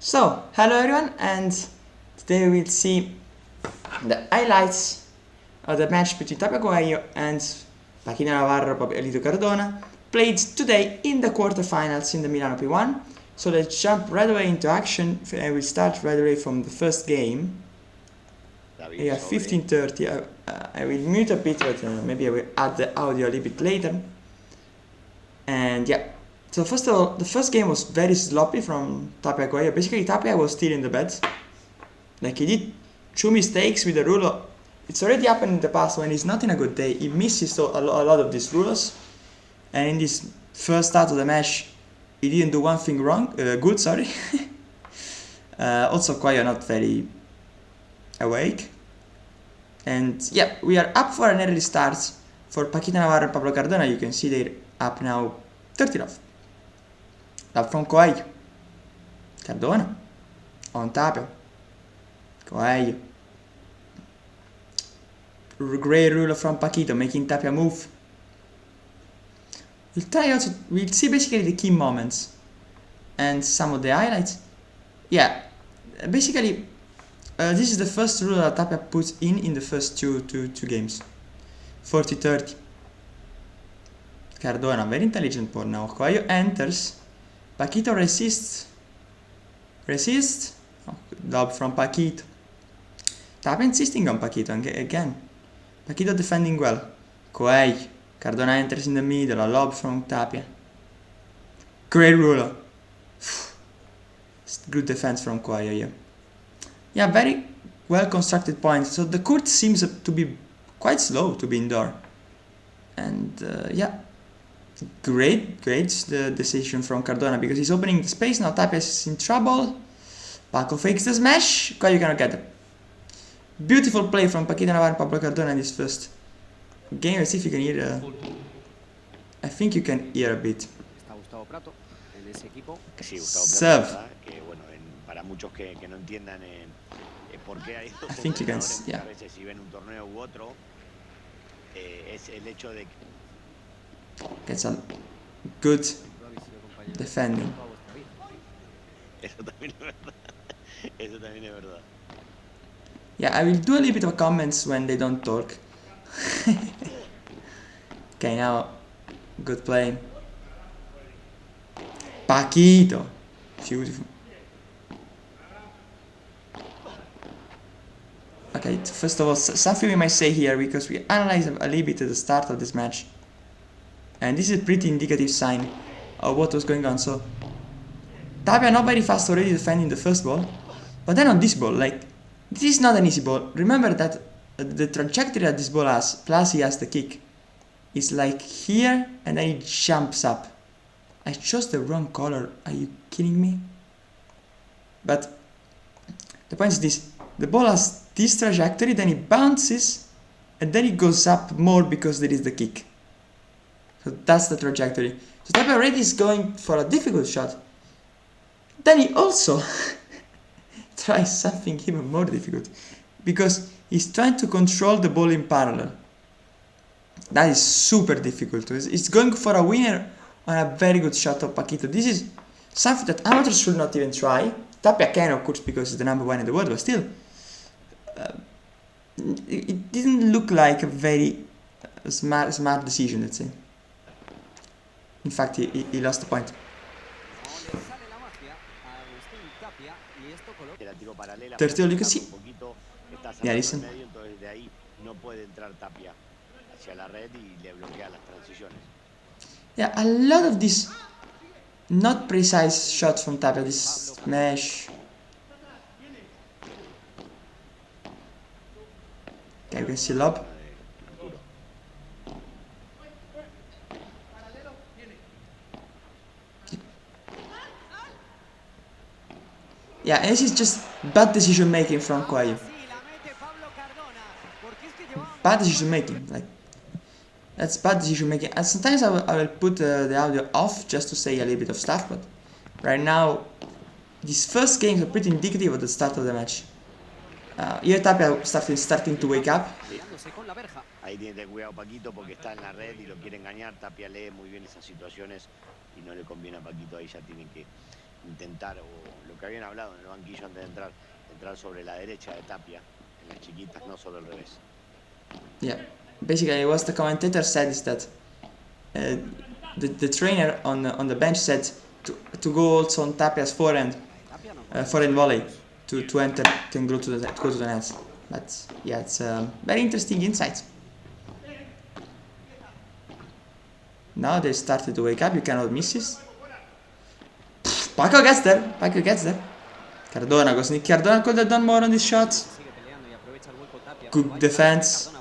So, hello everyone, and today we'll see the highlights of the match between Tapia Coello and Paquito Navarro, Paquito Cardona, played today in the quarterfinals in the Milano P1. So let's jump right away into action, and we'll start right away from the first game. Yeah, 15:30. I will mute a bit, but maybe I will add the audio a little bit later. And yeah, so first of all, the first game was very sloppy from Tapia Coello. Basically, Tapia was still in the bed. Like, he did two mistakes with the ruler. It's already happened in the past when he's not in a good day. He misses a lot of these rulers. And in this first start of the match, he didn't do one thing wrong. Good, sorry. Also, Coello not very awake. And yeah, we are up for an early start for Paquito Navarro and Pablo Cardona. You can see they're up now 30 love. Love from Coello. Cardona. On Tapia. Coello. Great ruler from Paquito, making Tapia move. We'll see basically the key moments and some of the highlights. Yeah, basically, this is the first ruler that Tapia puts in the first two games. 40-30. Cardona, very intelligent pawn now. Coello enters. Paquito resists. Oh, lob from Paquito. Tapia insisting on Paquito again. Paquito defending well. Coello. Cardona enters in the middle. A lob from Tapia. Great ruler. Good defense from Coello, yeah. Yeah, very well constructed points. So the court seems to be quite slow to be indoor. And yeah, great the decision from Cardona because he's opening the space. Now Tapia is in trouble. Paco fakes the smash. Coello cannot get it. Beautiful play from Paquito Navarro and Pablo Cardona in this first game. Let's see if you can hear. I think you can hear a bit. Serve. Para muchos que no entiendan por qué hay I think you can, yeah. A veces si ven un torneo u otro es el hecho de Gets a good defending. Eso también es verdad. Eso también es verdad. Yeah, I will do a little bit of comments when they don't talk. Okay, now good play. Paquito. Beautiful. Okay, first of all, something we might say here, because we analyzed a little bit at the start of this match. And this is a pretty indicative sign of what was going on. So, Tapia not very fast already defending the first ball. But then on this ball, like, this is not an easy ball. Remember that the trajectory that this ball has, plus he has the kick, is like here, and then it jumps up. I chose the wrong color. Are you kidding me? But the point is this. The ball has this trajectory, then it bounces, and then it goes up more because there is the kick. So that's the trajectory. So Tapia already is going for a difficult shot. Then he also tries something even more difficult, because he's trying to control the ball in parallel. That is super difficult. It's going for a winner on a very good shot of Paquito. This is something that amateurs should not even try. Tapia can, of course, because he's the number one in the world, but still, it didn't look like a very smart decision, let's say. In fact, he lost the point. Tertio, you can see. Yeah, listen. Yeah, a lot of these not precise shots from Tapia, this smash. Okay, you can see lob. Yeah, and this is just bad decision making from Coello. Bad decision making, like, that's bad decision making. And sometimes I will put the audio off just to say a little bit of stuff, but right now, these first games are pretty indicative of the start of the match. Here Tapia starting to wake up. Ahí tiene que tener cuidado Paquito porque está en la red y lo quiere engañar. Tapia lee muy bien esas situaciones y no le conviene a Paquito. Ahí ya tienen que intentar, o lo que habían hablado en el banquillo antes de entrar sobre la derecha de Tapia, en las chiquitas, no sobre el revés. Yeah, basically what the commentator said is that the trainer on the bench said to go also on Tapia's forehand volley to enter and go to the net. But yeah, it's very interesting insight. Now they started to wake up. You cannot miss this. Paco gets there. Paco gets there. Cardona goes Nick Cardona could have done more on this shot. Good defense.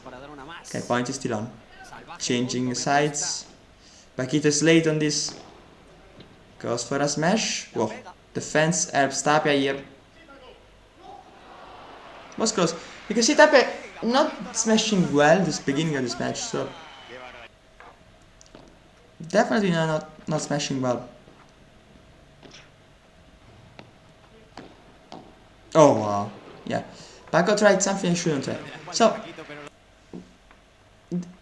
Okay, point is still on. Changing sides. Paquito is late on this. Goes for a smash. Whoa. Defense helps Tapia here. Was close. You can see Tapia not smashing well this beginning of this match, so definitely not smashing well. Oh wow. Yeah. Paco tried something I shouldn't try. So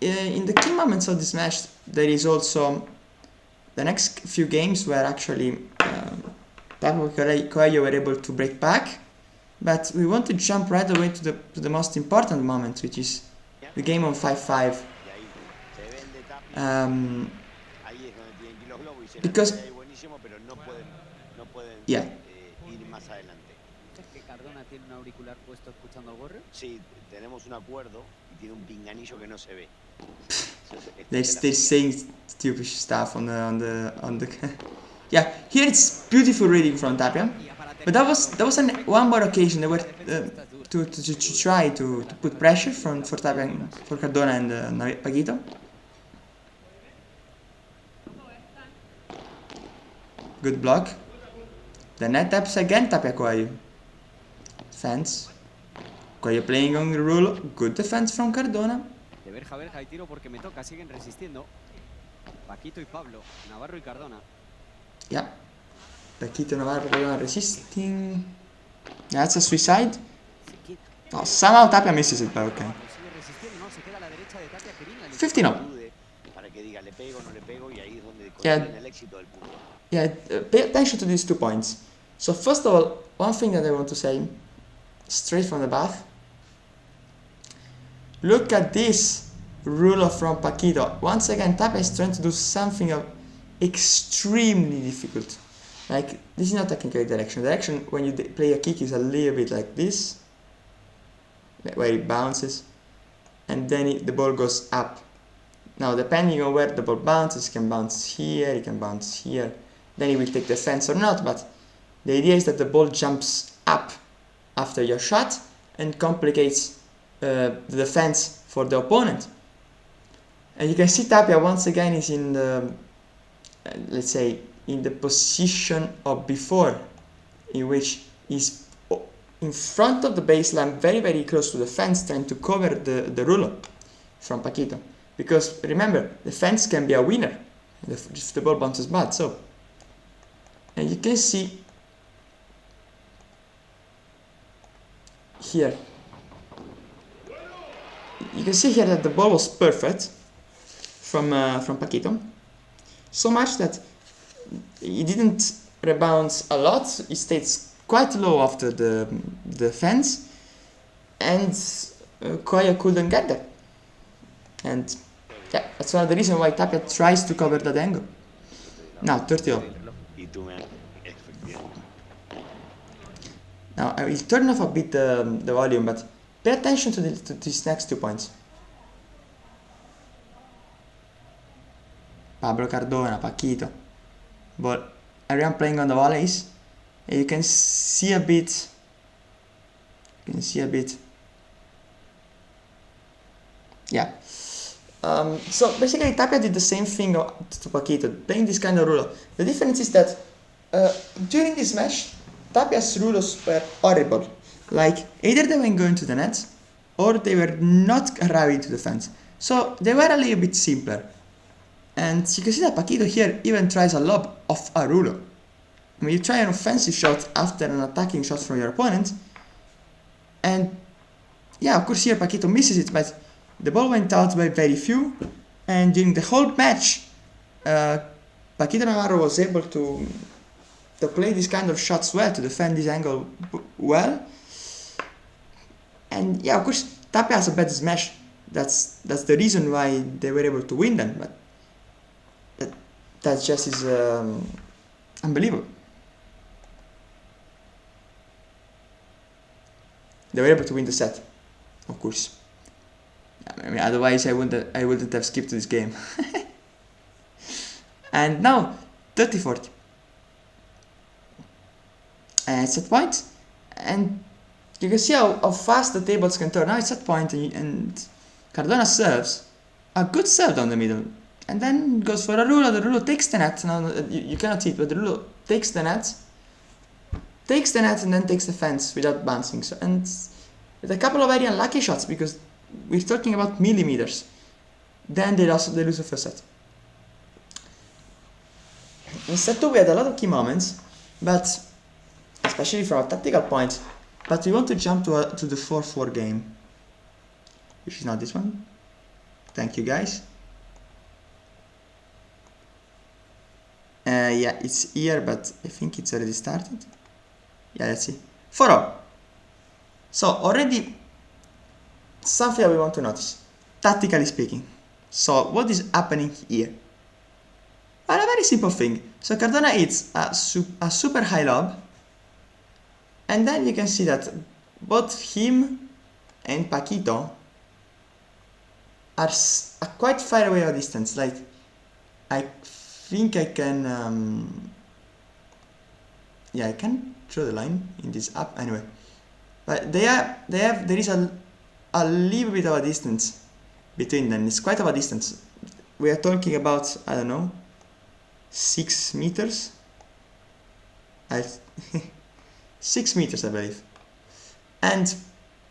in the key moments of this match there is also the next few games where actually Paco and Coello were able to break back, but we want to jump right away to the most important moment, which is the game on 5-5. Because yeah. Ir más adelante. ¿Es que Cardona tiene un auricular puesto escuchando el gorro? Sí, tenemos un acuerdo y tiene un pinganillo que no se ve. They're saying stupid stuff on the yeah, here it's beautiful reading from Tapia, but that was one more occasion they were to try to put pressure for Tapia, for Cardona and Paquito. Good block. The net taps again, Tapia Coello. Defense. Coello playing on the rule. Good defense from Cardona. De verja a verja y tiro porque me toca, siguen resistiendo. Paquito y Pablo, Navarro y Cardona. Yeah. Paquito, Navarro, Cardona resisting. Yeah, that's a suicide. Oh, somehow Tapia misses it, but okay. 15-0. Para que diga le pego, no le pego, y ahí es donde Yeah. consiguen el éxito del punto. Yeah, pay attention to these 2 points. So first of all, one thing that I want to say, straight from the bath. Look at this ruler from Paquito. Once again, Tapia is trying to do something extremely difficult. Like, this is not technically direction. Direction, when you play a kick, is a little bit like this, where it bounces, and then the ball goes up. Now, depending on where the ball bounces, it can bounce here, it can bounce here. Then it will take defense or not, but the idea is that the ball jumps up after your shot and complicates the defense for the opponent. And you can see Tapia once again is in the, let's say, in the position of before, in which he's in front of the baseline, very, very close to the fence, trying to cover the ruler from Paquito. Because remember, the fence can be a winner if the ball bounces bad. So, and you can see here, you can see here that the ball was perfect from Paquito, so much that he didn't rebound a lot. He stayed quite low after the fence, and Coello couldn't get there. And yeah, that's one of the reasons why Tapia tries to cover that angle. Now 30-0. Now I will turn off a bit the volume, but pay attention to these next 2 points. Pablo Cardona, Paquito. But everyone playing on the volleys. And you can see a bit. Yeah. So basically Tapia did the same thing to Paquito, playing this kind of ruler. The difference is that during this match, Tapia's rulers were horrible. Like, either they weren't going to the net, or they were not arriving to the fence. So they were a little bit simpler. And you can see that Paquito here even tries a lob of a ruler. I mean, you try an offensive shot after an attacking shot from your opponent, and yeah, of course here Paquito misses it, but the ball went out by very few, and during the whole match, Paquito Navarro was able to to play these kind of shots well, to defend this angle well. And yeah, of course, Tapia has a bad smash. That's the reason why they were able to win then. But that just is unbelievable. They were able to win the set, of course. I mean, otherwise I wouldn't have skipped this game. And now 30-40. And set point, and you can see how fast the tables can turn. Now it's set point, and Cardona serves a good serve down the middle, and then goes for a rulo. The rulo takes the net. Now you cannot see it, but the rulo takes the net, and then takes the fence without bouncing. So, and with a couple of very unlucky shots, because we're talking about millimeters. Then they lose the first set. In set 2 we had a lot of key moments, but especially from a tactical point. But we want to jump to the 4-4 game, which is not this one. Thank you, guys. Yeah, it's here, but I think it's already started. Yeah, let's see. 4-0. So already something we want to notice, tactically speaking. So what is happening here? Well, a very simple thing. So Cardona hits a super high lob, and then you can see that both him and Paquito are quite far away a distance. Like, I think I can, yeah, I can draw the line in this app anyway. But there is a little bit of a distance between them. It's quite of a distance. We are talking about, I don't know, 6 meters. 6 meters, I believe. And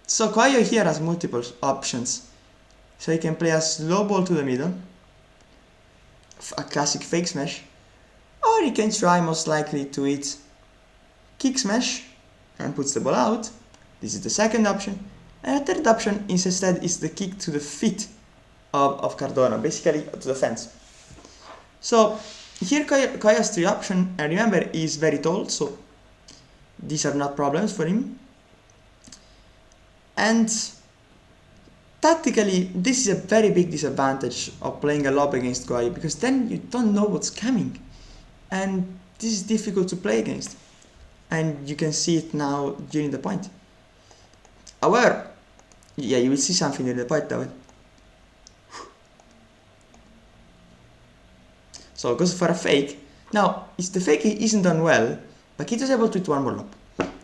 so Coello here has multiple options. So he can play a slow ball to the middle, a classic fake smash, or he can try most likely to hit kick smash and puts the ball out. This is the second option. And the third option instead is the kick to the feet of Cardona, basically to the fence. So here Coello has 3 options, and remember he is very tall, so these are not problems for him. And tactically, this is a very big disadvantage of playing a lob against Coello, because then you don't know what's coming, and this is difficult to play against, and you can see it now during the point. However, yeah, you will see something during the point though. So it goes for a fake. Now, if the fake isn't done well, Paquito is able to hit one more lob.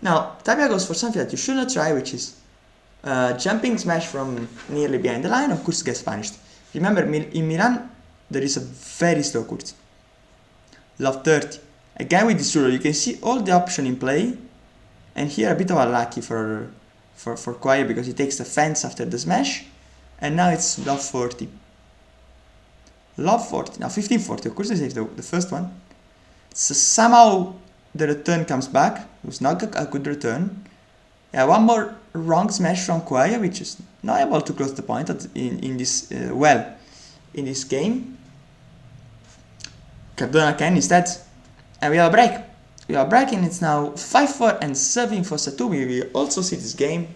Now, Tapia goes for something that you should not try, which is jumping smash from nearly behind the line. Of course, gets punished. Remember, in Milan, there is a very slow court. Lob 30. Again with this ruler, you can see all the options in play. And here a bit of unlucky for Coello, because he takes the fence after the smash. And now it's lob 40. Lob 40. Now 15-40. Of course, they save the first one. So somehow the return comes back. It was not a good return. Yeah, one more wrong smash from Coello, which is not able to close the point in this in this game. Cardona can instead, and we have a break. We have a break, and it's now 5-4 and serving for set 2. We will also see this game,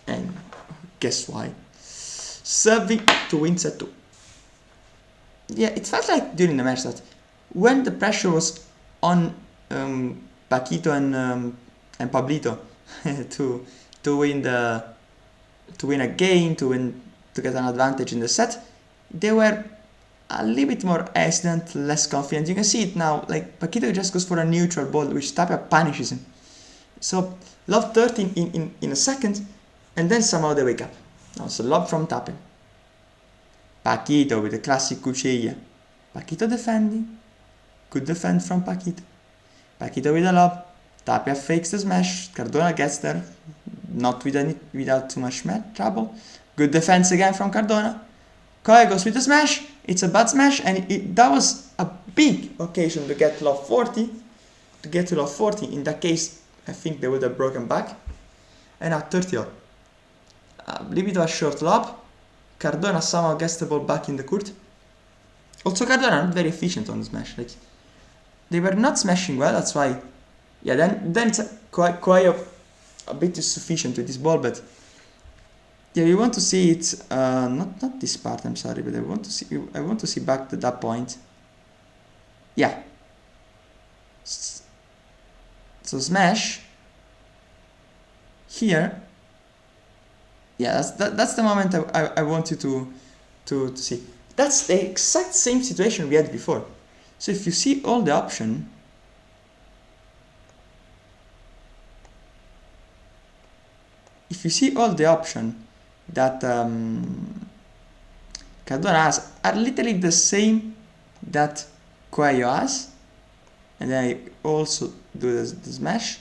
and guess why? Serving to win set 2. Yeah, it felt like during the match that when the pressure was on Paquito and Pablito to win a game, to get an advantage in the set, they were a little bit more hesitant, less confident. You can see it now, like Paquito just goes for a neutral ball, which Tapia punishes him. So lob 13 in a second, and then somehow they wake up. Now it's a lob from Tapia. Paquito with the classic cuchilla. Paquito defending. Good defense from Paquito. Paquito with a lob. Tapia fakes the smash. Cardona gets there. Not without too much trouble. Good defense again from Cardona. Coello goes with the smash. It's a bad smash, and that was a big occasion to get lob 40. To get to lob 40. In that case, I think they would have broken back. And at 30 all. A little bit of a short lob. Cardona somehow gets the ball back in the court. Also, Cardona not very efficient on the smash. Like, they were not smashing well, that's why. Yeah, then it's Coello a bit is sufficient with this ball, but yeah, we want to see it. Not this part. I'm sorry, but I want to see back to that point. Yeah. So smash here. Yeah, that's the moment I want you to see. That's the exact same situation we had before. So if you see all the option, that Cardona has are literally the same that Coello has, and then I also do the smash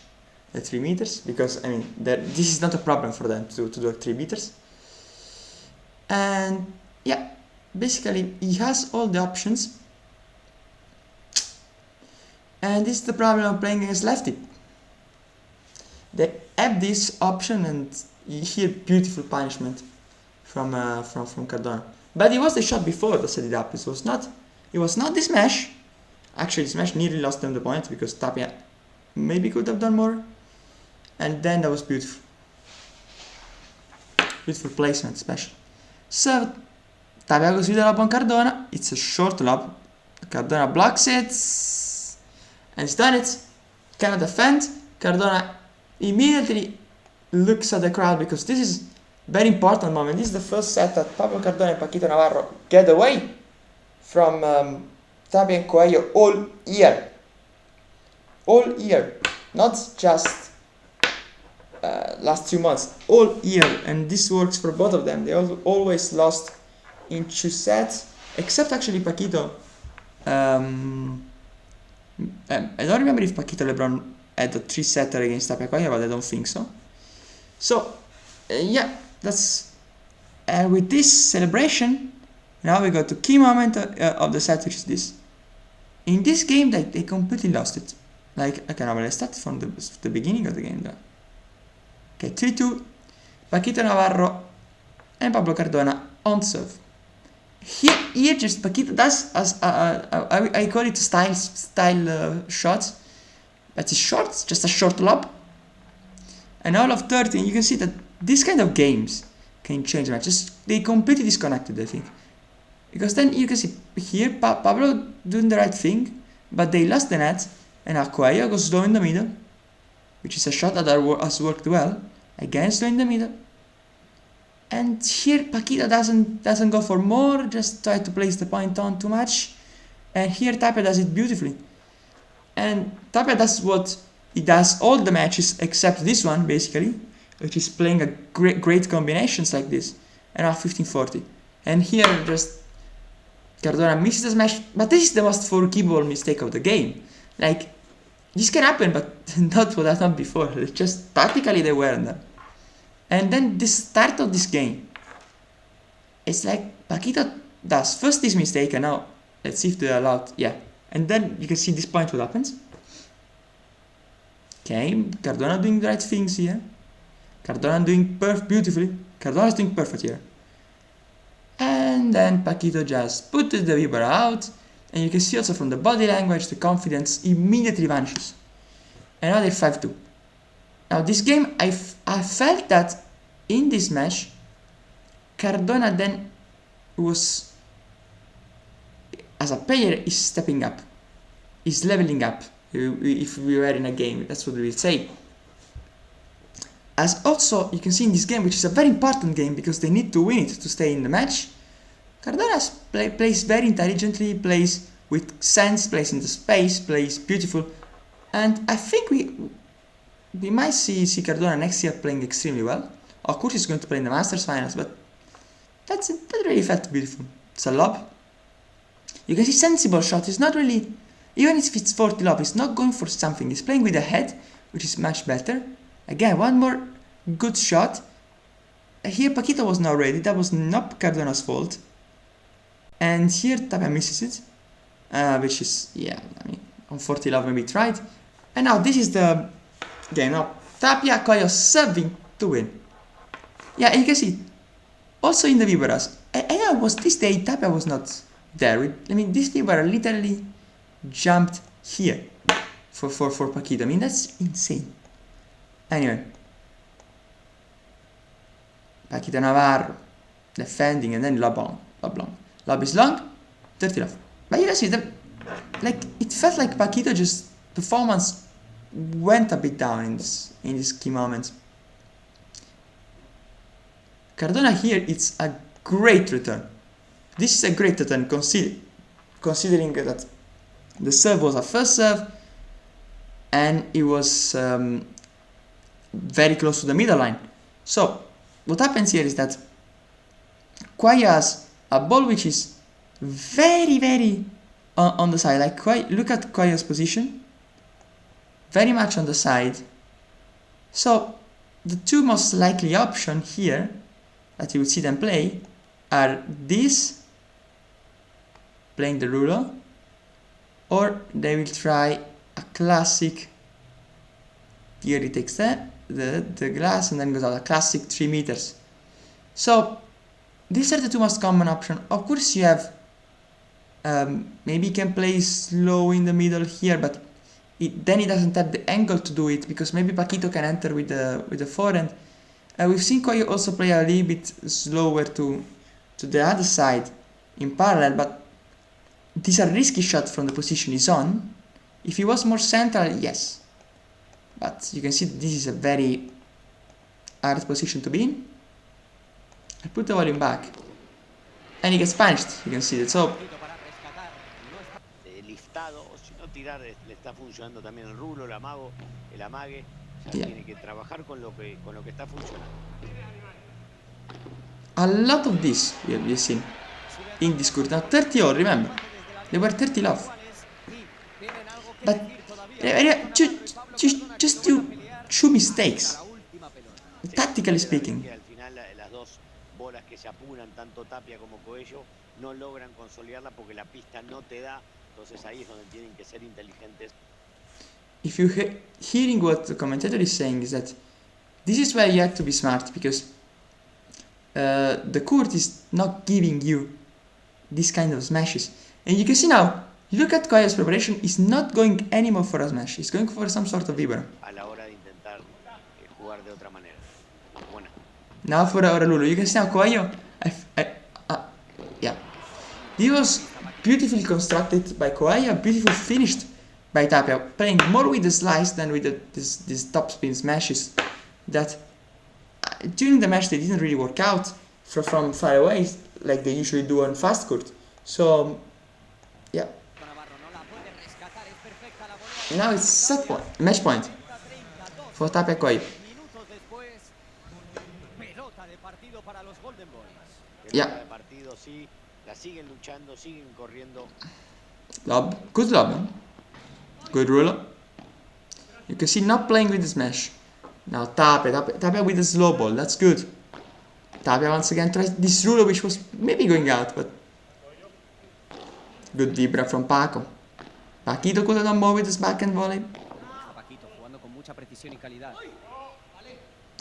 at 3 meters, because I mean this is not a problem for them to do 3 meters. And yeah, basically he has all the options, and this is the problem of playing against lefty. They have this option, and you hear beautiful punishment from Cardona. But it was the shot before that set it up. It was not the smash. Actually, the smash nearly lost them the point because Tapia maybe could have done more. And then that was beautiful. Beautiful placement, especially. So Tapia goes with the lob on Cardona. It's a short lob. Cardona blocks it, and he's done it. Cannot defend. Cardona immediately looks at the crowd, because this is very important moment. This is the first set that Pablo Cardona and Paquito Navarro get away from Tapia and Coello all year. All year. Not just last 2 months. All year. And this works for both of them. They always lost in 2 sets. Except actually Paquito. I don't remember if Paquito LeBron had a 3-setter against Tapia Coello, but I don't think so. So, yeah, that's with this celebration. Now we go to key moment of the set, which is this. In this game, they completely lost it. Like, okay, now let's start from the beginning of the game though. Okay, 3-2, Paquito Navarro and Pablo Cardona on serve. Here just Paquito does, as I call it style shots. But it's short, it's just a short lob. And all of 13, you can see that this kind of games can change matches. They completely disconnected, I think. Because then you can see here Pablo doing the right thing, but they lost the net, and now Coello goes slow in the middle, which is a shot that has worked well. Again slow in the middle. And here Paquito doesn't go for more, just try to place the point on too much. And here Tapia does it beautifully. And Tapia does what he does all the matches except this one, basically, which is playing a great combinations like this. And now 15-40. And here just Cardona misses the smash, but this is the most forgivable mistake of the game. Like, this can happen, but not what happened before. It's just tactically they weren't there. And then the start of this game, it's like Paquito does first this mistake, and now let's see if they're allowed. Yeah. And then you can see this point what happens. Okay, Cardona doing the right things here. Cardona doing beautifully. Cardona is doing perfect here. And then Paquito just put the vibra out. And you can see also from the body language, the confidence immediately vanishes. And now they're 5-2. Now this game, I felt that in this match, Cardona then was, as a player, is stepping up, is leveling up. If we were in a game, that's what we will say. As also you can see in this game, which is a very important game because they need to win it to stay in the match, Cardona plays very intelligently, plays with sense, plays in the space, plays beautiful, and I think we might see Cardona next year playing extremely well. Of course he's going to play in the Masters Finals, but that really felt beautiful. It's a lob. You can see sensible shot. It's not really, even if it's 40 lob, it's not going for something. He's playing with the head, which is much better. Again, one more good shot. Here Paquito was not ready. That was not Cardona's fault. And here Tapia misses it, which is, yeah, I mean, on 40 lob maybe tried. And now this is the game. Now Tapia Coello serving to win. Yeah, and you can see also in the Vibras. I was this day Tapia was not there. I mean, this Vibra literally jumped here for Paquito. I mean, that's insane. Anyway, Paquito Navarro defending, and then lob long, lob long. Lob is long, 30 love. But you can see that, like, it felt like Paquito just performance went a bit down in this key moments. Cardona here, it's a great return. This is a great return considering that the serve was a first serve and it was very close to the middle line. So what happens here is that Coello has a ball which is very on the side. Like, look at Coello's position, very much on the side. So the two most likely options here that you would see them play are this, playing the ruler, or they will try a classic. Here he takes the glass and then goes out, a classic 3 meters. So these are the two most common options. Of course you have maybe he can play slow in the middle here, but then he doesn't have the angle to do it, because maybe Paquito can enter with the forehand. We've seen Coello also play a little bit slower to the other side in parallel, but these are risky shots from the position he's on. If he was more central, yes. But you can see this is a very hard position to be in. I put the volume back. And he gets punished, you can see that. So Listado, o si no tirar, le está funcionando también el rulo, el amago, el amague. Ya tiene que trabajar con lo que está funcionando. A lot of this we have seen in this court. Now 30 all, remember. They were 30 love. But just do 2 mistakes, tactically speaking. Al final las dos bolas que se apuran, tanto Tapia como Coello, no logran consolidarla porque la pista no te da. Entonces ahí es donde tienen que ser inteligentes. If you're hearing what the commentator is saying, is that this is where you have to be smart, because the court is not giving you this kind of smashes. And you can see now, look at Coello's preparation, he's not going anymore for a smash, he's going for some sort of vibro. A la hora de intentar jugar de otra manera. Buena. Now for our Lulu, you can see now Coello, yeah. This was beautifully constructed by Coello, beautifully finished by Tapia, playing more with the slice than with these top spin smashes that during the match they didn't really work out from far away like they usually do on fast court. So yeah. Now it's set point, match point for Tapia Coello. Yeah. Lob, good lob, man. Good ruler. You can see not playing with the smash. Now Tapia with the slow ball, that's good. Tapia once again tries this ruler, which was maybe going out, but good vibra from Paco. Paquito could have done more with his backhand volley.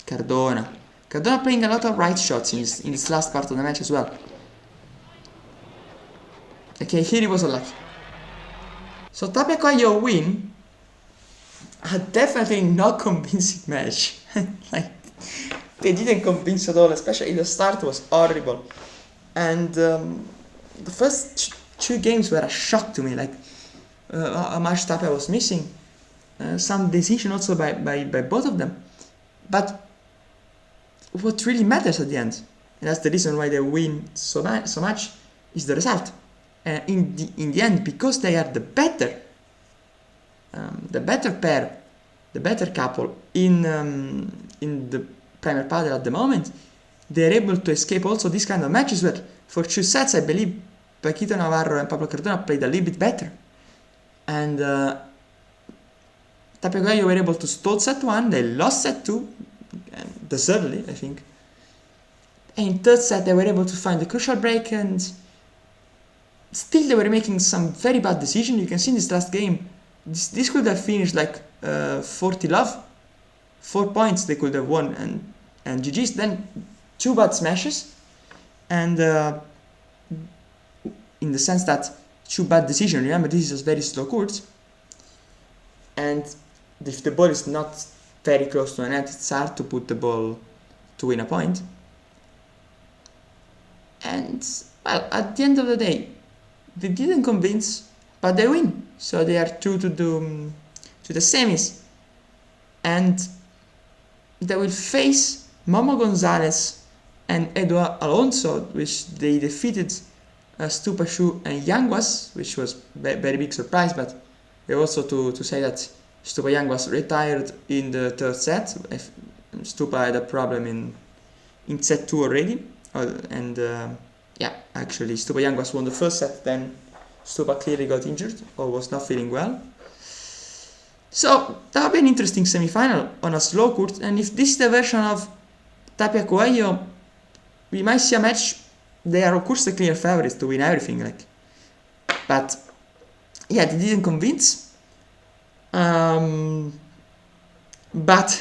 Cardona playing a lot of right shots in this last part of the match as well. Okay, here he was unlucky. So Tapia Coello win a definitely not convincing match. Like, they didn't convince at all, especially the start was horrible. And the first 2 games were a shock to me, like how much Tapia was missing. Some decision also by both of them. But what really matters at the end, and that's the reason why they win so much, is the result. In the end, because they are the better pair, the better couple in the Premier Padel at the moment, they are able to escape also this kind of matches where for 2 sets I believe Paquito Navarro and Pablo Cardona played a little bit better, and Tapia Coello were able to stall set 1, they lost set 2, deservedly I think, and in 3rd set they were able to find the crucial break, and still they were making some very bad decisions. You can see in this last game, this could have finished like 40 love, 4 points they could have won, and GG's. Then 2 bad smashes, and in the sense that 2 bad decisions. Remember, this is a very slow court. and if the ball is not very close to the net, it's hard to put the ball to win a point. And well, at the end of the day, they didn't convince, but they win. So they are through to the semis, and they will face Momo Gonzalez and Eduardo Alonso, which they defeated Stupashu and Yanguas, which was very big surprise. But we also to say that Stupa Yanguas retired in the third set. Stupa had a problem in set 2 already, and yeah, actually Stupa Yanguas won the first set, then Stupa clearly got injured or was not feeling well. So that would be an interesting semi-final on a slow court, and if this is the version of Tapia Coello, we might see a match. They are of course the clear favorites to win everything, but yeah, they didn't convince. But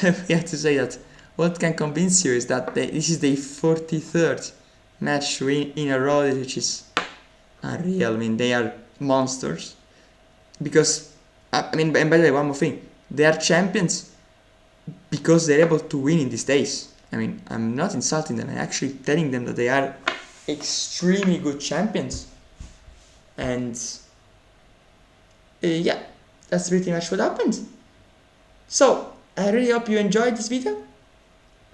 we have to say that what can convince you is that this is the 43rd match in a row, which is unreal. I mean, they are monsters. Because, and by the way, one more thing. They are champions because they're able to win in these days. I mean, I'm not insulting them. I'm actually telling them that they are extremely good champions. And yeah, that's pretty much what happened. So, I really hope you enjoyed this video.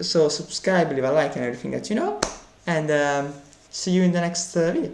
So subscribe, leave a like and everything that you know. And see you in the next video.